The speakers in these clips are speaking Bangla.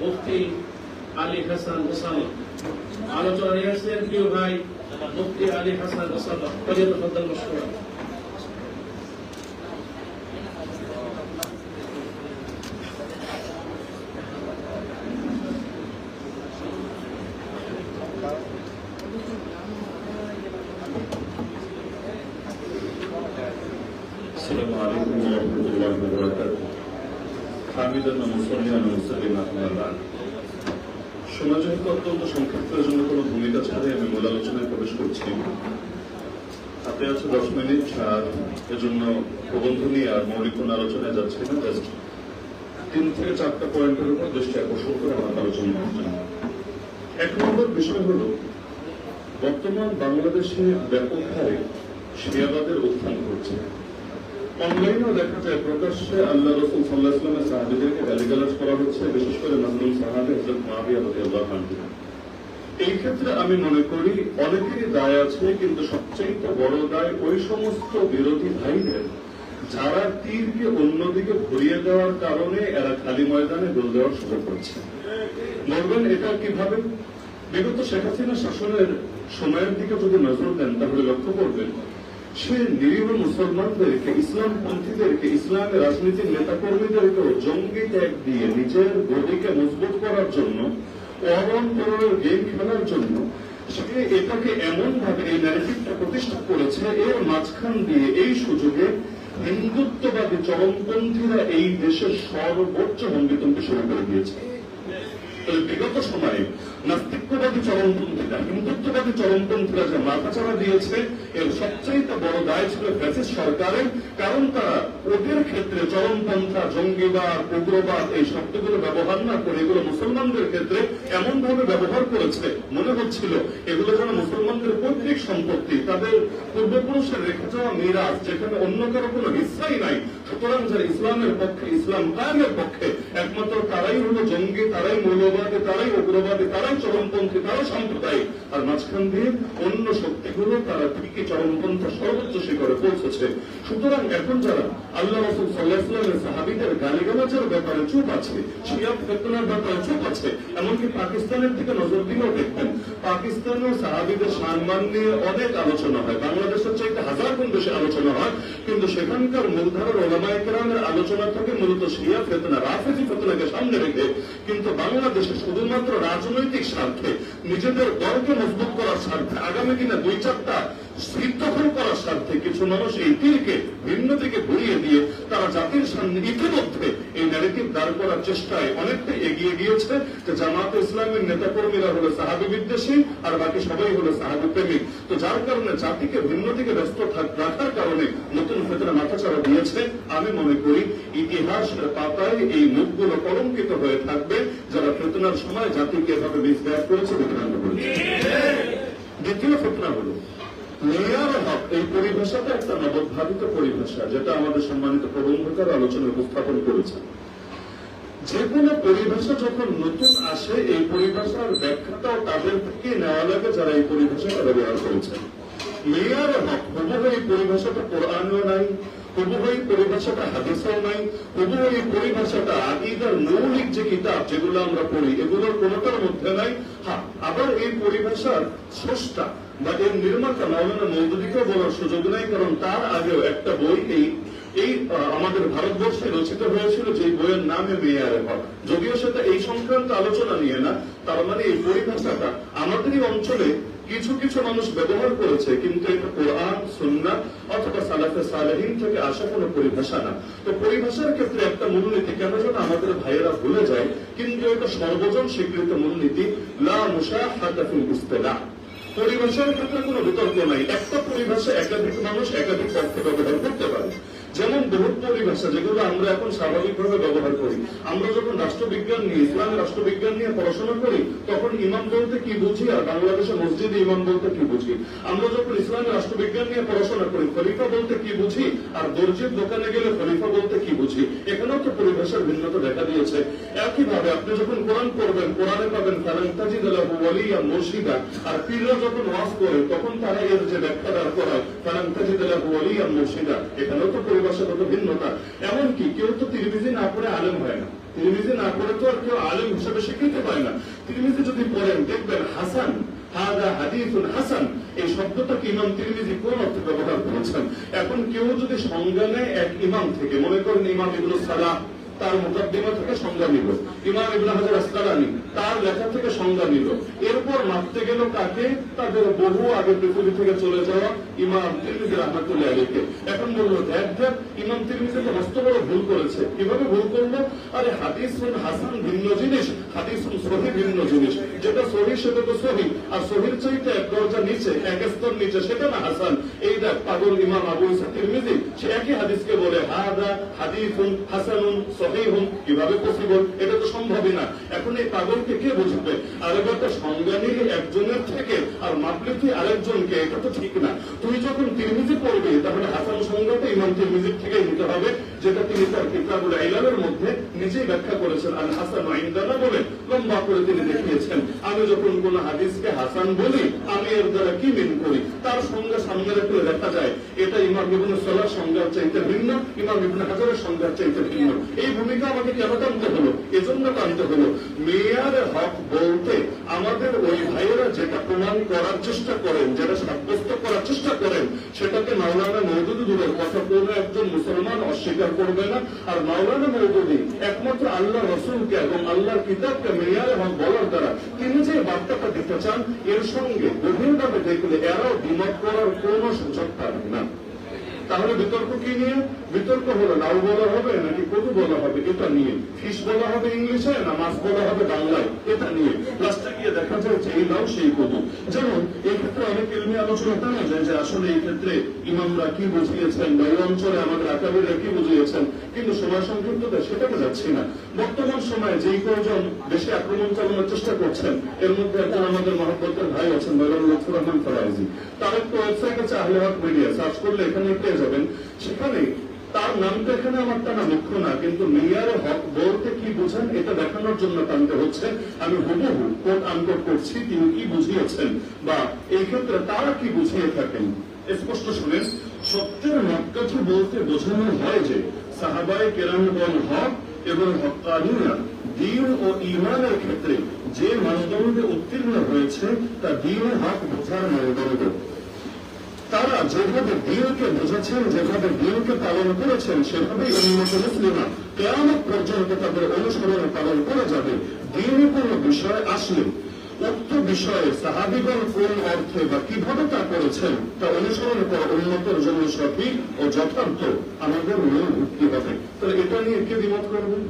মুফতি আলী হাসান ওসামা। আলোচনা নিয়ে আসছেন প্রিয় ভাই মুফতি আলী হাসান ওসামা। ফজলুল মশকুরা। السلام عليكم ورحمة الله وبركاته. حامدا ومصليا ومسلما أما بعد. সমাজের অত্যন্ত সংক্ষিপ্তের জন্য কোনো ভূমিকা ছাড়াই আমি মূল আলোচনায় প্রবেশ করছি। হাতে আছে 10 মিনিট, আর এজন্য প্রবন্ধ নিয়ে আর মৌলিক কোনো আলোচনায় যাচ্ছে না। জাস্ট 3 থেকে 4টা পয়েন্টের উপর দৃষ্টি আকর্ষণ করে আমার আলোচনা করছেন। 1 নম্বর বিষয় হলো, বর্তমান বাংলাদেশে ব্যাপক হারে শিয়াবাদের উত্থান ঘটছে। অনলাইনেও দেখা যায় প্রকাশ্যে আল্লাহ রাসূল সাল্লাল্লাহু আলাইহি ওয়াসাল্লামের সাহাবীদেরকে গালিগালাজ করা হচ্ছে, বিশেষ করে মাজলুম সাহাবী হযরত মুআবিয়া রাদিয়াল্লাহু আনহু। এই ক্ষেত্রে আমি মনে করি অনেকেরই দায় আছে, কিন্তু সবচেয়ে বড় দায় ওই সমস্ত বিরোধী ভাইদের যারা তীরকে অন্যদিকে ঘুরিয়ে দেওয়ার কারণে এরা খালি ময়দানে গোল দেওয়ার সুযোগ পাচ্ছে। বলবেন এটা কিভাবে? বিগত শেখ হাসিনা শাসনের সময়ের দিকে যদি নজর দেন তাহলে লক্ষ্য করবেন সে নিরীহ মুসলমানদেরকে, ইসলামপন্থীদেরকে, ইসলামের রাজনীতির নেতাকর্মীদেরকেও জঙ্গি ট্যাগ দিয়ে নিজের গদিকে মজবুত করার জন্য, অহরণ গেম খেলার জন্য সে এটাকে এমন ভাবে এই ন্যারেটিভটা প্রতিষ্ঠা করেছে। এর মাঝখান দিয়ে এই সুযোগে হিন্দুত্ববাদী চরমপন্থীরা এই দেশের সর্বোচ্চ ভঙ্গিতম্বি শুরু করে দিয়েছে। বিগত সময়ে নাস্তিকবাদী চরমপন্থীরা, হিন্দুত্ববাদী চরমপন্থীরা যে মাথাচাড়া দিয়েছে, এর সবচেয়ে বড় দায় ছিল ফ্যাসিস্ট সরকারের। কারণ তারা ওদের ক্ষেত্রে চরমপন্থা, জঙ্গিবাদ, উগ্রবাদ এই শব্দগুলো ব্যবহার না করে এগুলো মুসলমানদের ক্ষেত্রে এমন ভাবে ব্যবহার করেছে, মনে হচ্ছিল এগুলো যেন মুসলমানদের পৈতৃক সম্পত্তি, তাদের পূর্বপুরুষের রেখে যাওয়া মিরাজ, যেখানে অন্য কারো কোনো হিস্সাই নাই। সুতরাং যারা ইসলামের পক্ষে, ইসলাম কায়েমের পক্ষে, একমাত্র তারাই হলো জঙ্গি, তারাই মৌলবাদী, তারাই উগ্রবাদী, তারাই চরমপন্থী, তারাই সাম্প্রদায়িক। আর মাঝখান দিয়ে অন্য শক্তিগুলো তারা ঠিকই চরমপন্থা সর্বোচ্চ শিখরে পৌঁছেছে। সুতরাং এখন যারা আল্লাহ রাসূল সাল্লাল্লাহু আলাইহি ওয়াসাল্লামের সাহাবীদের গালিগালাজের ব্যাপারে চুপ আছে, শিয়া ফিতনার ব্যাপারে চুপ আছে, এমনকি পাকিস্তানের দিকে নজর দিলেও দেখবেন পাকিস্তানের সাহাবীদের সম্মান নিয়ে অনেক আলোচনা হয়, বাংলাদেশের চাইতে 1000 গুণ বেশি আলোচনা হয়, কিন্তু সেখানকার মূলধারার ওলামায়ে কেরামের আলোচনা থাকে মূলত শিয়া ফিতনা, রাফেজি ফিতনাকে সামনে রেখে। কিন্তু বাংলাদেশে শুধুমাত্র রাজনৈতিক স্বার্থে, নিজেদের দলকে মজবুত করার স্বার্থে, আগামী দিনে 2-4টা সিট দখল করার স্বার্থে কিছু মানুষ এই তীরকে ভিন্ন দিকে ঘুরিয়ে দিয়ে তারা জাতির সামনে ইতিমধ্যে এই ন্যারেটিভ দাঁড় করার চেষ্টায় অনেকটা এগিয়ে গিয়েছে যে জামায়াতে ইসলামের নেতাকর্মীরা হলো সাহাবী বিদ্বেষী আর বাকি সবাই হলো সাহাবী প্রেমিক। তো যার কারণে জাতিকে ভিন্ন দিকে ব্যস্ত রাখার কারণে নতুন ফিতনা মাথাচাড়া দিয়েছে। আমি মনে করি ইতিহাসের পাতায় এই মুখগুলো কলঙ্কিত হয়ে থাকবে যারা ফিতনার সময় জাতিকে এভাবে মিসগাইড করেছে, বিভ্রান্ত করেছে। দ্বিতীয় ফিতনা হলো মেয়ার হক। এই পরিভাষাটা একটা নবভাবিত পরিভাষা, যেটা আমাদের সম্মানিত প্রবন্ধকার আলোচনা উপস্থাপন করেছে। যে কোনো পরিভাষা যখন নতুন আসে, এই পরিভাষার ব্যাখ্যাটাও তাদের থেকে নেওয়া লাগে যারা এই পরিভাষাটা ব্যবহার করেছে। মেয়ার হক হুবহু এই পরিভাষাটা কোরআনেও নাই, হুবহু এই পরিভাষাটা হাদিসেও নাই, হুবহু এই পরিভাষাটা আকীদার মৌলিক যে কিতাব যেগুলো আমরা পড়ি এগুলোর কোনোটার মধ্যে নাই। হ্যাঁ, আবার এই পরিভাষার স্রষ্টা বা এর নির্মাতা মাওলানা মওদুদীকেও বলার সুযোগ নাই, কারণ তার আগেও একটা বই এই আমাদের ভারতবর্ষে রচিত হয়েছিল যে বইয়ের নামে মেয়ারে হক। যদিও সেটা এই সংক্রান্ত আলোচনা নিয়ে না, তার মানে এই পরিভাষাটা আমাদেরই অঞ্চলে কিছু কিছু মানুষ ব্যবহার করেছে, কিন্তু এটা কোরআন, সুন্নাহ অথবা সালাফে সালেহিন থেকে আসা কোনো পরিভাষা না। তো পরিভাষার ক্ষেত্রে একটা মূলনীতি কেন যেন আমাদের ভাইয়েরা ভুলে যায়, কিন্তু এটা সর্বজন স্বীকৃত মূলনীতি, লা মুশাহাদাতা ফিল ইসতিলাহ। পরিভাষার ক্ষেত্রে কোনো বিতর্ক নাই। একটা পরিভাষা একাধিক মানুষ একাধিক অর্থে ব্যবহার করতে পারে। যেমন বহুত পরিভাষা যেগুলো আমরা এখন স্বাভাবিকভাবে ব্যবহার করি। আমরা যখন রাষ্ট্রবিজ্ঞান নিয়ে, ইসলামের রাষ্ট্রবিজ্ঞান নিয়ে পড়াশোনা করি তখন ইমাম বলতে কি বুঝি আর বাংলাদেশে মসজিদে ইমাম বলতে কি বুঝি। আমরা যখন ইসলামের রাষ্ট্রবিজ্ঞান নিয়ে পড়াশোনা করি খলিফা বলতে কি বুঝি আর দর্জির দোকানে গেলে খলিফা বলতে কি বুঝি। এখানেও তো পরিভাষার ভিন্নতা দেখা দিয়েছে। একইভাবে আপনি যখন কোরআন পড়বেন, কোরআনে পাবেন ফালান তাজিদ লাহু ওয়ালিয়ান মুরশিদা, আর পীররা যখন ওয়াজ করে তখন তারা এর যে ব্যাখ্যা দাঁড় করায় ফালান তাজিদ লাহু ওয়ালিয়ান মুরশিদা, এখানেও তো পরিভাষাগত ভিন্নতা। এমনকি কেউ তো তিরমিজি না পড়ে আলেম হয় না। তিরমিজি না পড়ে তো আর কেউ আলেম হিসেবে স্বীকৃতি পায় না। তিরমিজি যদি পড়েন দেখবেন হাসান, হাদা হাদিসুন হাসান, এই শব্দটাকে ইমাম তিরমিজি কোন অর্থে ব্যবহার করেছেন। এখন কেউ যদি সংজ্ঞা নেয় এক ইমাম থেকে, মনে করেন ইমাম ইবনে সালাহ তার মুকাদ্দিমা থেকে সংজ্ঞা নিল, ইমাম ইবনে হাজার আসকালানী তার লেখা থেকে সংজ্ঞা নিল, এরপর মাপতে গেল কাকে? তাদের বহু আগে পৃথিবী থেকে চলে যাওয়া ইমাম তিরমিজি রাহমাতুল্লাহ আলাইহি। এখন বললো দেখ ইমাম তিরমিজি তো মস্ত বড় ভুল করেছে। কিভাবে ভুল করলো? আরে হাদিসুন হাসান ভিন্ন জিনিস, হাদিসুন সহিহ ভিন্ন জিনিস। যেটা সহিহ সেটা তো সহিহ, আর সহিহর চাইতে এক দরজা নিচে, এক স্তর নিচে, সেটা না হাসান। এই দেখ পাগল ইমাম আবু ইসা তিরমিজি সে একই হাদিসকে বলে হাদা হাদিসুন হাসানুন সহিহুন। কিভাবে পসিবল? এটা তো সম্ভবই না। এখন এই পাগলকে কে বুঝবে? আর এবার তো সংজ্ঞা নিলে একজনের থেকে আর মাপলে তুই আরেকজনকে, এটা তো ঠিক না। তুই যখন তিরমিজি পড়বি তাহলে হাসান সংজ্ঞাটা ইমাম তিরমিজির থেকে নিতে হবে, যেটা তিনি তার কিতাবুল ইলালের মধ্যে নিজেই ব্যাখ্যা করেছেন। আল হাসান ইনদানা বলে লম্বা করে তিনি দেখিয়েছেন। আমি যখন কোন হাদিসকে হাসান বলি আমি এর দ্বারা কি মিন করি, তার সংজ্ঞা সামনে রেখে দেখা যায় এটা ইমাম ইবনে সালাহ সংজ্ঞার চাইতে ভিন্ন, ইমাম ইবনে হাজারের সংজ্ঞার চাইতে ভিন্ন। এই ভূমিকা আমাকে কেন টানতে হলো? এজন্য টানতে হলো মেয়ারে হক বলতে আমাদের ওই ভাইয়েরা যেটা প্রমাণ করার চেষ্টা করেন, যেটা সাব্যস্ত করার চেষ্টা করেন, সেটাকে মাওলানা মওদুদী দূরের কথা কোনো একজন মুসলমান অস্বীকার করবে না। আর মাওলানা মওদুদী একমাত্র আল্লাহ রসুলকে এবং আল্লাহর কিতাবকে মেয়ারে হক বলার দ্বারা তিনি যে বার্তাটা দিতে চান, এর সঙ্গে গভীরভাবে দেখলে এরাও দ্বিমত করার কোন সুযোগ পাবে না। তাহলে বিতর্ক কি নিয়ে? বিতর্ক হলো লাউ বলা হবে নাকি কদু বলা হবে, এটা নিয়ে। ফিশ বলা হবে ইংলিশে না মাছ বলা হবে বাংলায়, এটা নিয়ে। লাস্টে গিয়ে দেখা যায় যে এই লাউ সেই কদু। যেমন এই ক্ষেত্রে অনেক ইলমি আলোচনা করা যায় যে আসলে এই ক্ষেত্রে ইমামরা কি বুঝিয়েছেন বা এই অঞ্চলে আমাদের আকাবিররা কি বুঝিয়েছেন, কিন্তু সময় সংক্ষিপ্ততা সেটাকে যাচ্ছি না। বর্তমান সময়ে যেই কজন দেশে আক্রমণ চালানোর চেষ্টা করছেন, এর মধ্যে একজন আমাদের মহব্বতের ভাই আছেন মৌলানা লুৎফুর রহমান ফরাইজি। তার একটা ওয়েবসাইট আছে আহলে হক মিডিয়া, সার্চ করলে এখানে পেয়ে যাবেন। সেখানে তার নামটা এখানে আমার টানা মুখ্য না, কিন্তু মেয়ারে হক বলতে কি বোঝেন এটা দেখানোর জন্য টানতে হচ্ছে। আমি হুবহু কোট আনকোট করছি তিনি কি বুঝিয়েছেন বা এই ক্ষেত্রে তারা কি বুঝিয়ে থাকেন। স্পষ্ট শুনেন, সত্যের মাপকাঠি বলতে বোঝানো হয় যে সাহাবায়ে কেরামগণ হক এবং হক্কানিরা দ্বীন ও ঈমানের ক্ষেত্রে যে মানদণ্ডে উত্তীর্ণ হয়েছে তা দ্বীন ও হক বোঝার মানদণ্ড। তারা যেভাবে দ্বীনকে বুঝেছেন, যেভাবে দ্বীনকে পালন করেছেন, সেভাবেই উম্মতে মুসলিমা কিয়ামত পর্যন্ত তাদের অনুসরণে পালন করে যাবে। দ্বীনে কোনো বিষয় আসলে উক্ত বিষয়ে সাহাবীগণ কোন অর্থে বা কিভাবে তা করেছেন তা অনুসরণ করা উন্নতের জন্য সঠিক ও যথার্থ আমাদের মূল ভিত্তি হবে। তাহলে এটা নিয়ে কে দ্বিমত করবেন?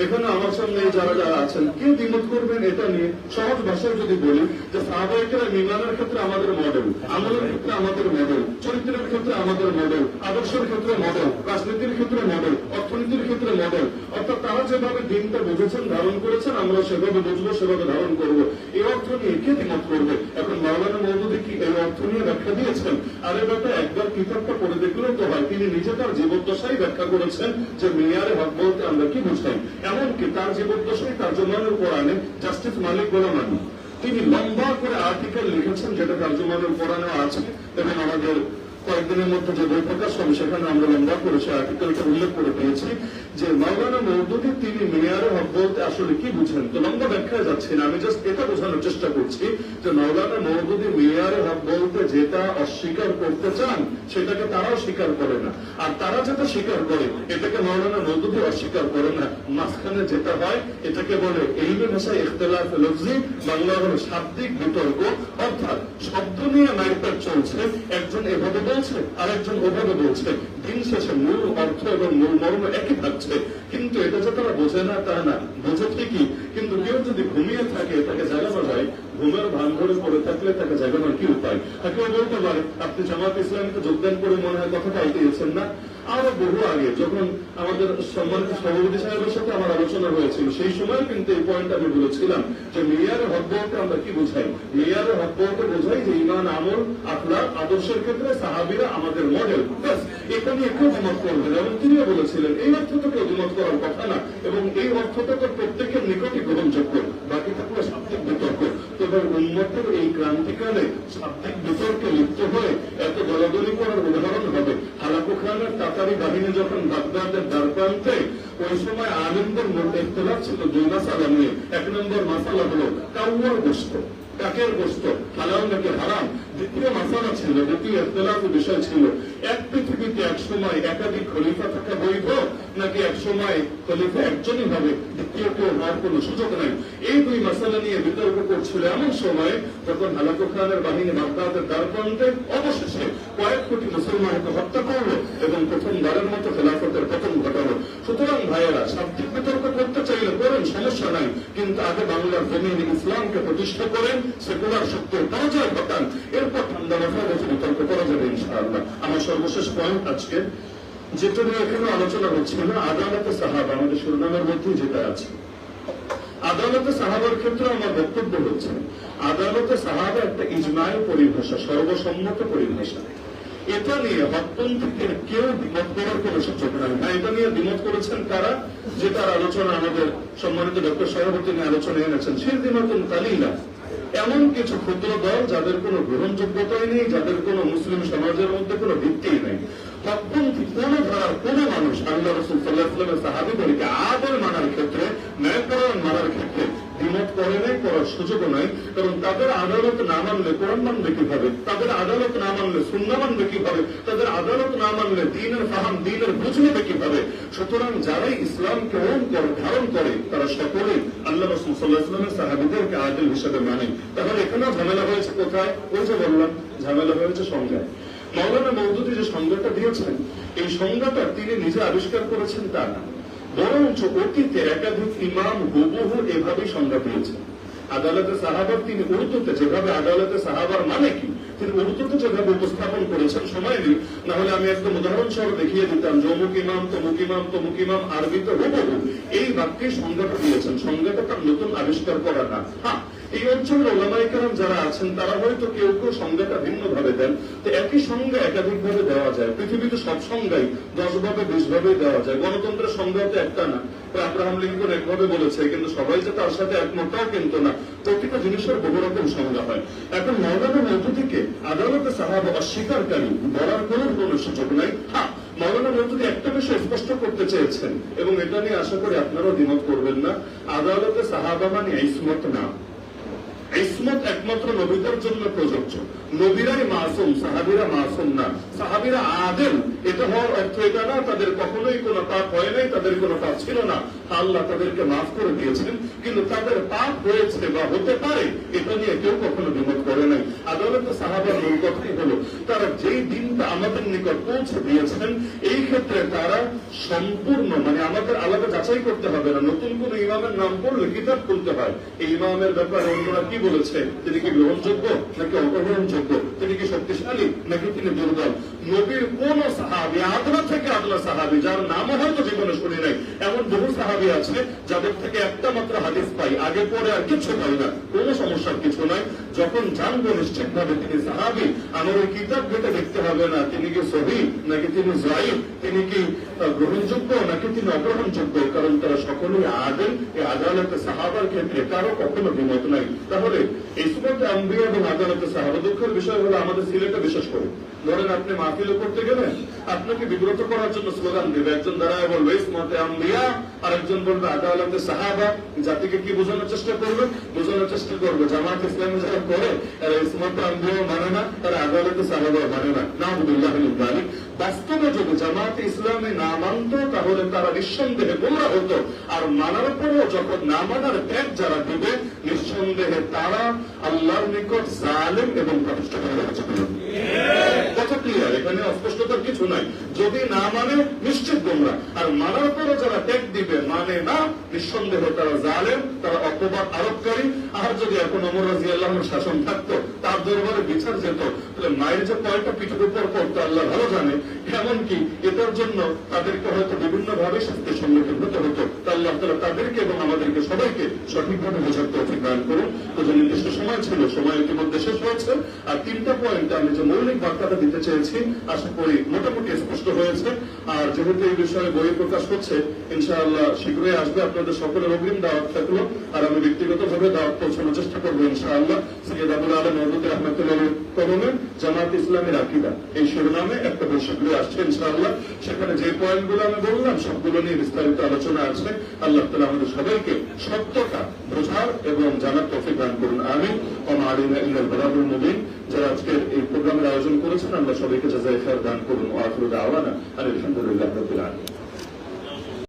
এখানে আমার সামনে যারা যারা আছেন কে দ্বিমত করবেন এটা নিয়ে? সহজ ভাষায় যদি বলি যে সাহাবায়ে কেরাম ঈমানের ক্ষেত্রে আমাদের মডেল, আমলের ক্ষেত্রে আমাদের মডেল, চরিত্রের ক্ষেত্রে আমাদের মডেল, আদর্শের ক্ষেত্রে মডেল, রাজনীতির ক্ষেত্রে মডেল, অর্থনীতির ক্ষেত্রে মডেল। অর্থাৎ তারা যেভাবে দিনটা বুঝেছেন, ধারণ করেছেন, আমরা সেভাবে বুঝবো, সেভাবে ধারণ করবো। এই অর্থ নিয়ে কে দ্বিমত করবে? এখন মাওলানা মওদুদী কি এই অর্থ নিয়ে ব্যাখ্যা দিয়েছেন? আরে বেটা একবার কিতাবটা পড়ে দেখলেও তো হয়। তিনি নিজে তার জীবদ্দশায় ব্যাখ্যা করেছেন যে মেয়ারে হক বলতে আমরা কি বুঝাই। এমনকি তার জীবদ্দশায় তার জমানুল কোরআনে জাস্টিস মালিক গোলাম আলী তিনি লম্বা করে আর্টিকেল লিখেছেন, যেটা তার্জুমানুল কোরআনে আছে এবং আমাদের কয়েকদিনের মধ্যে যে বই প্রকাশ হবে সেখানে আমরা লম্বা করে সে আর্টিকেলটা উল্লেখ করে পেয়েছি যে মাওলানা মওদুদী তিনি মেয়ারে হক বলতে আসলে কি বুঝেন। তো লম্বা ব্যাখ্যায় যাচ্ছি না, আমি জাস্ট এটা বোঝানোর চেষ্টা করছি যে মাওলানা মওদুদী মেয়ারে হক বলতে যেটা অস্বীকার করতে চান সেটাকে তারাও স্বীকার করে না, আর তারা যেটা স্বীকার করে এটাকে মাওলানা মওদুদী অস্বীকার করে না। মাঝখানে যেটা হয় এটাকে বলে ইলমি ভাষায় ইখতিলাফ লফজি, বাংলা হলো শাব্দিক বিতর্ক। অর্থাৎ শব্দ নিয়ে মারপিট চলছে, একজন এভাবে বলছে আরেকজন ওভাবে বলছে, দিন শেষে মূল অর্থ এবং মূল মর্ম একই থাকছে। কিন্তু এটা যে তারা বোঝে না তা না, বোঝে ঠিকই, কিন্তু কেউ যদি ঘুমিয়ে থাকে তাকে জাগানো যায়, ঘুমের ভান ধরে পড়ে থাকলে তাকে জাগানোর কি উপায়? কেউ বলতে পারে আপনি জামাত ইসলামীতে যোগদান করে মনে হয় কথাটা দিয়েছেন না। আরো বহু আগে যখন আমাদের সম্মানিত সভাপতি সাহেবের সাথে আমার আলোচনা হয়েছিল সেই সময় কিন্তু এই পয়েন্ট আমি বলেছিলাম যে মেয়ারে হক বলতে আমরা কি বোঝাই। মেয়ারে হক বলতে বোঝাই যে ঈমান, আমল, আখলাক, আদর্শের ক্ষেত্রে সাহাবীরা আমাদের মডেল। ব্যাস, এটা নিয়ে কেউ দ্বিমত করবেন এবং তিনিও বলেছিলেন এই অর্থ তো কেউ দ্বিমত করার কথা না এবং এই অর্থটা তো প্রত্যেকের নিকটই গ্রহণযোগ্য, বাকি থাকলে শাব্দিক বিতর্ক। তবে উন্মতের এই ক্রান্তিকালে শাব্দিক বিতর্কে লিপ্ত হয়ে এত দলাদলি করার উদাহরণ হবে হালাকু খানের তাতারি বাহিনী যখন বাগদাদের দ্বার প্রান্তে ওই সময় আনন্দের মধ্যে ইখতিলাফ ছিল দুই মাসালা নিয়ে। এক নম্বর মাসালা হলো কাউয়ার গোশত, কাকের গোশত হালাল নাকি হারাম। দ্বিতীয় মাসালা ছিল, দ্বিতীয় ইখতিলাফের বিষয় ছিল এক পৃথিবীতে এক সময় একাধিক খলিফা থাকা বৈধ নাকি এক সময় খলিফা একজনই হবে, দ্বিতীয় কেউ হওয়ার কোন সুযোগ নাই। এই দুই মাসালা নিয়ে বিতর্ক করছিল এমন সময় যখন হালাকু খানের বাহিনী বাগদাদের দ্বারপ্রান্তে অবশেষে কয়েক কোটি মুসলমানকে হত্যা করলো এবং প্রথমবারের মতো খেলাফতের পতন ঘটালো। সুতরাং ভাইয়েরা, শাব্দিক বিতর্ক করতে চাইলে করেন, সমস্যা নাই, কিন্তু আগে বাংলার জমিনে ইসলামকে প্রতিষ্ঠা করেন, সেকুলার শক্তির পরাজয় ঘটান, এরপর ঠান্ডা মাথায় বসে বিতর্ক করা যাবে ইনশাআল্লাহ। আমার সর্বশেষ পয়েন্ট আজকে যেটা নিয়ে এখানে আলোচনা হচ্ছিল, আদালতে সাহাবা, আমাদের শিরোনামের মধ্যে যেটা আছে আদালতে সাহাবার ক্ষেত্রে আমার বক্তব্য হচ্ছে আদালতে সাহাবা একটা ইজমাই পরিভাষা, সর্বসম্মত পরিভাষা। এটা নিয়ে হকপন্থীদের কেউ দ্বিমত করার কোন সুযোগ নাই। এটা নিয়ে দ্বিমত করেছেন তারা, যেটার আলোচনা আমাদের সম্মানিত ডক্টর সাহেব তিনি আলোচনা এনেছেন, সেই দ্বিমতন কালিলা এমন কিছু ক্ষুদ্র দল যাদের কোনো গ্রহণযোগ্যতাই নেই, যাদের কোনো মুসলিম সমাজের মধ্যে কোনো ভিত্তিই নেই। হকপন্থী কোন ধারার কোন মানুষ আল্লাহ রাসূল সাল্লাল্লাহু আলাইহি ওয়াসাল্লামের সাহাবীদেরকে আদর মানার ক্ষেত্রে, ন্যায়পরায়ণ মানার ক্ষেত্রে দ্বিমত করে নাই, করার সুযোগও নাই। কারণ তাদের আদালত না মানলে কোরআন মানবে কিভাবে, তাদের আদালত না মানলে সুন্নাহ মানবে কিভাবে, তাদের আদালত না মানলে দ্বীনের ফাহাম, দ্বীনের বুঝ নেবে কিভাবে। সুতরাং যারাই ইসলামকে ধারণ করে তারা সকলেই আল্লাহ রাসূল সাল্লাল্লাহু আলাইহি ওয়াসাল্লামের সাহাবীদেরকে আদল হিসেবে মানে। তাহলে এখানেও ঝামেলা হয়েছে কোথায়? ওই যে বললাম, ঝামেলা হয়েছে সংজ্ঞায়। মাওলানা মওদুদী যে সংজ্ঞাটা দিয়েছেন, এই সংজ্ঞাটা তিনি নিজে আবিষ্কার করেছেন তা না, বরঞ্চ অতীতে একাধিক ইমাম হুবহু এভাবেই সংজ্ঞা দিয়েছেন। আদালতে সাহাবার তিনি উর্দুতে যেভাবে আদালতে সাহাবার মানে কি তিনি উর্দুতে যেভাবে উপস্থাপন করেছেন, সময় নেই, না হলে আমি একদম উদাহরণ সহ দেখিয়ে দিতাম। যমুক ইমাম, তমুক ইমাম, তমুক ইমাম, আরবিতে হুবহু এই বাক্যের সংজ্ঞাটা দিয়েছেন। সংজ্ঞাটা তার নতুন আবিষ্কার করা না। হ্যাঁ, এই অঞ্চলের ওলামায়ে কেরাম যারা আছেন তারা হয়তো কেউ কেউ সংজ্ঞাটা ভিন্ন ভাবে দেন। তো একই সংজ্ঞা একাধিক ভাবে দেওয়া যায়। পৃথিবীতে সব সংজ্ঞাই 10 ভাবে 20 ভাবে দেওয়া যায়। গণতন্ত্রের সংজ্ঞা তো একটা না। আব্রাহাম লিঙ্কন একভাবে বলেছে, কিন্তু সবাই যে তার সাথে একমতটাও কিন্তু না। প্রতিটা জিনিসের বহু রকম সংজ্ঞা হয়। এখন মাওলানা মওদুদীকে আদালতে সাহাবা অস্বীকারকারী বলার কোন সুযোগ নাই। হ্যাঁ, মাওলানা মওদুদী একটা বিষয় স্পষ্ট করতে চেয়েছেন, এবং এটা নিয়ে আশা করি আপনারাও দ্বিমত করবেন না। আদালতে সাহাবা মানে ইসমত না। ইসমত একমাত্র নবীদের জন্য প্রযোজ্য। নবীরাই মাসুম, সাহাবীরা মাসুম না। সাহাবীরা আদেল, এটা হওয়ার অর্থ এটা না তাদের কখনোই কোনো পাপ হয় নাই, তাদের কোনো পাপ ছিল না, আল্লাহ তাদেরকে মাফ করে দিয়েছেন। কিন্তু তাদের পাপ হয়েছে বা হতে পারে, এটা নিয়ে কেউ কখনো দ্বিমত করে নাই। আদালতে সাহাবার মূল কথাই হলো তারা যেই দিনটা আমাদের নিকট পৌঁছে দিয়েছেন, এই ক্ষেত্রে তারা সম্পূর্ণ, মানে আমাদের আলাদা যাচাই করতে হবে না। নতুন কোন ইমামের নাম পড়লে কিতাব খুলতে হয়, এই ইমামের ব্যাপারে অন্যরা কি বলেছে, তিনি কি গ্রহণযোগ্য নাকি অগ্রহণযোগ্য, তিনি কি শক্তিশালী নাকি তিনি দুর্বল। নবীর কোন সাহাবী, আদলা থেকে আদলা সাহাবী, যার নামও হয়তো জীবনে শুনি নাই, এমন বহু সাহাবী আছে যাদের থেকে একটা মাত্র হাদিস পাই, আগে পরে আর কিছু পাই না, কোনো সমস্যার কিছু নাই। যখন জানবো নিশ্চিত ভাবে তিনি সাহাবী, আমার ওই কিতাব ঘেটে দেখতে হবে না তিনি কি সহিহ নাকি তিনি যায়ীফ, তিনি কি গ্রহণযোগ্য নাকি তিনি অগ্রহণযোগ্য, কারণ তারা সকলেই আদেল। এই আদালতে সাহাবার ক্ষেত্রে কারো কখনো দ্বিমত নাই। তাহলে ইসমতে আম্বিয়া এবং আদালতে সাহাবা, দুঃখের বিষয় হলো আমাদের সিলেটে বিশেষ করে, ধরেন আপনি মাহফিল করতে গেলেন, আপনাকে বিব্রত করার জন্য স্লোগান দেবে, একজন দাঁড়ায় বলবে ইসমতে আম্বিয়া, আর একজন বলবে আদালতে সাহাবা। জাতিকে কি বোঝানোর চেষ্টা করবে? বোঝানোর চেষ্টা করবে জামাত ইসলামী যারা করে তারা ইসমতে আম্বিয়া মানে না, তারা আদালতে সাহাবা মানে না। নাউযুবিল্লাহি মিন যালিক। বাস্তবে যদি জামাতে ইসলামী না মানত তাহলে তারা নিঃসন্দেহে গোমরাহ হতো, আর মানার পরেও যখন না মানার ত্যাগ যারা দিবে, নিঃসন্দেহে তারা আল্লাহর নিকট জালেম এবং প্রতিষ্ঠাতা হয়ে যাবে। কথা ক্লিয়ার, এখানে অস্পষ্টতার কিছু নাই। যদি না মানে নিশ্চিত গোমরাহ, আর মানার পরে যারা ত্যাগ দিবে, মানে না, নিঃসন্দেহে তারা জালেম, তারা অপবাদ আরোপকারী। আর যদি এখন ওমর রাদিয়াল্লাহু শাসন থাকতো, তার দরবারে বিচার যেত, তাহলে মায়ের যে কয়টা পিঠের উপর পড়তো আল্লাহ ভালো জানে। এমনকি এটার জন্য তাদেরকে হয়তো বিভিন্ন ভাবে শাস্তির সম্মুখীন হতে হতো। আল্লাহ তাআলা তাদেরকে এবং আমাদেরকে সবাইকে সঠিকভাবে বোঝার তৌফিক দান করুন। তো যে নির্দিষ্ট সময় ছিল, সময় ইতিমধ্যে শেষ হয়েছে। আর 3টা পয়েন্ট আমি যে মৌলিক বার্তাটা দিতে চেয়েছি, আশা করি মোটামুটি স্পষ্ট হয়েছে। আর যেহেতু এই বিষয়ে বই প্রকাশ হচ্ছে, ইনশাআল্লাহ শীঘ্রই আসবে, আপনাদের সকলের অগ্রিম দাওয়াত থাকলো। আর আমি ব্যক্তিগতভাবে ভাবে দাওয়াত পৌঁছানোর চেষ্টা করবো ইনশাআল্লাহ। সৈয়দ আবুল আলম মওদুদী রহমাতুল্লাহ কলমে জামাত ইসলামের আকীদা এই শিরোনামে একটা বৈঠকে আসছে ইনশাআল্লাহ। সেখানে যে পয়েন্টগুলো আমি বললাম সবগুলো নিয়ে বিস্তারিত আলোচনা আছে। আল্লাহ তাআলা আমাদের সবাইকে সত্যটা বোঝার এবং জানার তৌফিক দান করুন, আমিন। ওয়া মা আলাইনা ইল্লাল বালাগুল মুবিন। যারা আজকের এই প্রোগ্রামের আয়োজন করেছেন আল্লাহ সবাইকে জাযায়ে খায়র দান করুন। ওয়া আখিরু দাওয়ানা আলহামদুলিল্লাহি রাব্বিল আলামিন।